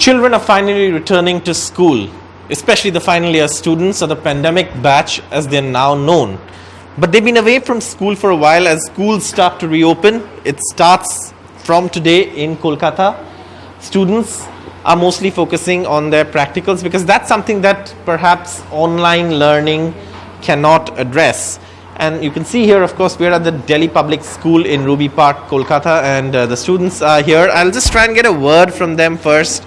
Children are finally returning to school, especially the final year students or the pandemic batch as they're now known. But they've been away from school for a while. As schools start to reopen, it starts from today in Kolkata. Students are mostly focusing on their practicals because that's something that perhaps online learning cannot address. And you can see here, of course, we're at the Delhi Public School in Ruby Park, Kolkata, and the students are here. I'll just try and get a word from them first.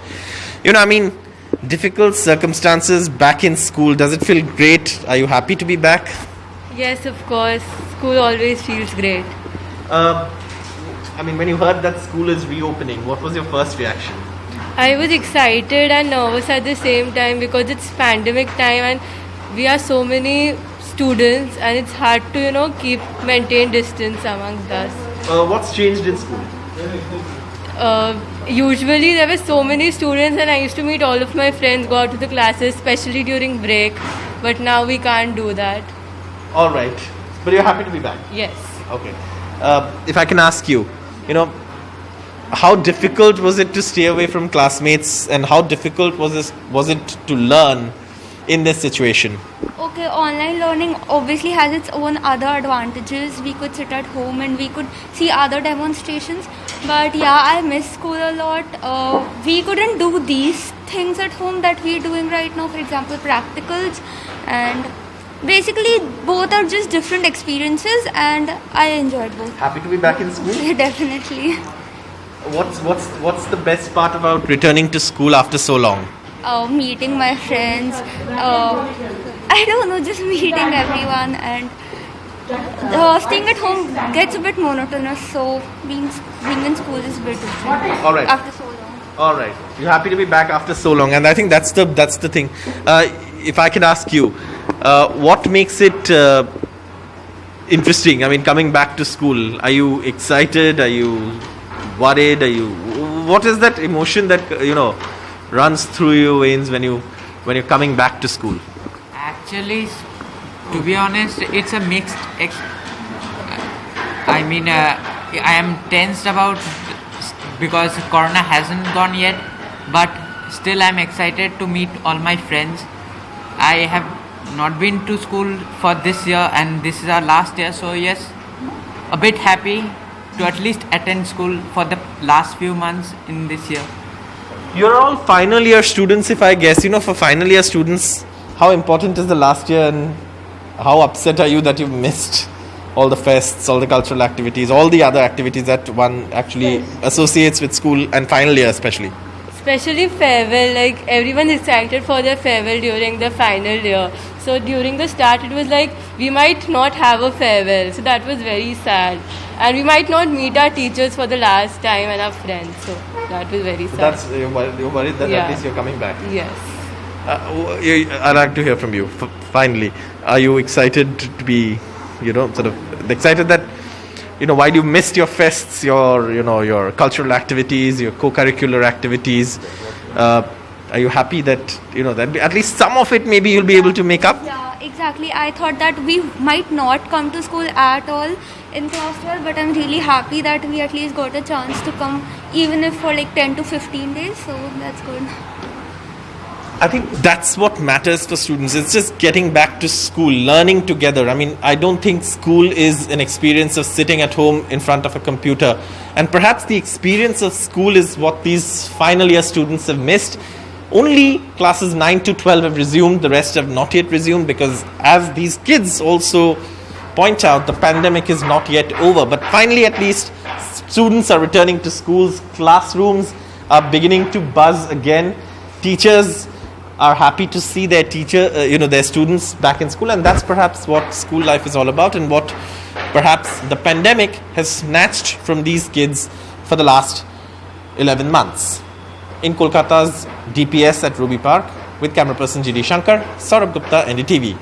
Difficult circumstances back in school. Does it feel great? Are you happy to be back? Yes, of course. School always feels great. When you heard that school is reopening, what was your first reaction? I was excited and nervous at the same time because it's pandemic time and we are so many students and it's hard to maintain distance amongst us. What's changed in school? Usually there were so many students and I used to meet all of my friends, go out to the classes, especially during break. But now we can't do that. All right. But you're happy to be back? Yes. Okay. If I can ask you, how difficult was it to stay away from classmates and how difficult was it to learn in this situation? Okay, online learning obviously has its own other advantages. We could sit at home and we could see other demonstrations. But yeah, I miss school a lot. We couldn't do these things at home that we're doing right now, for example, practicals. And basically, both are just different experiences and I enjoyed both. Happy to be back in school? Yeah, definitely. What's the best part about returning to school after so long? Meeting my friends. I don't know, just meeting everyone and staying at home gets a bit monotonous, so being in school is a bit different. All right. After so long. All right. You're happy to be back after so long, and I think that's the thing. If I can ask you, what makes it interesting? Coming back to school, are you excited? Are you worried? What is that emotion that runs through your veins when you're coming back to school? Actually, to be honest, it's a mixed. I am tensed about because Corona hasn't gone yet, but still I'm excited to meet all my friends. I have not been to school for this year, and this is our last year, so yes, a bit happy to at least attend school for the last few months in this year. You're all final year students, if I guess. For final year students, how important is the last year and how upset are you that you've missed all the fests, all the cultural activities, all the other activities that one actually associates with school and final year especially? Especially farewell, like everyone is excited for their farewell during the final year. So during the start it was like we might not have a farewell, so that was very sad. And we might not meet our teachers for the last time and our friends, so that was very sad. You're worried that Yeah. at least you're coming back? Yes. I'd like to hear from you. Finally, are you excited to be, sort of excited that, while you missed your fests, your cultural activities, your co-curricular activities, are you happy that, that at least some of it maybe you'll be able to make up? Yeah, exactly. I thought that we might not come to school at all in class 12, but I'm really happy that we at least got a chance to come, even if for like 10 to 15 days, so that's good. I think that's what matters for students. It's just getting back to school, learning together. I don't think school is an experience of sitting at home in front of a computer. And perhaps the experience of school is what these final year students have missed. Only classes 9 to 12 have resumed. The rest have not yet resumed because, as these kids also point out, the pandemic is not yet over. But finally, at least, students are returning to schools. Classrooms are beginning to buzz again. Teachers are happy to see their their students back in school, and that's perhaps what school life is all about, and what perhaps the pandemic has snatched from these kids for the last 11 months. In Kolkata's DPS at Ruby Park, with camera person GD Shankar, Saurabh Gupta, NDTV.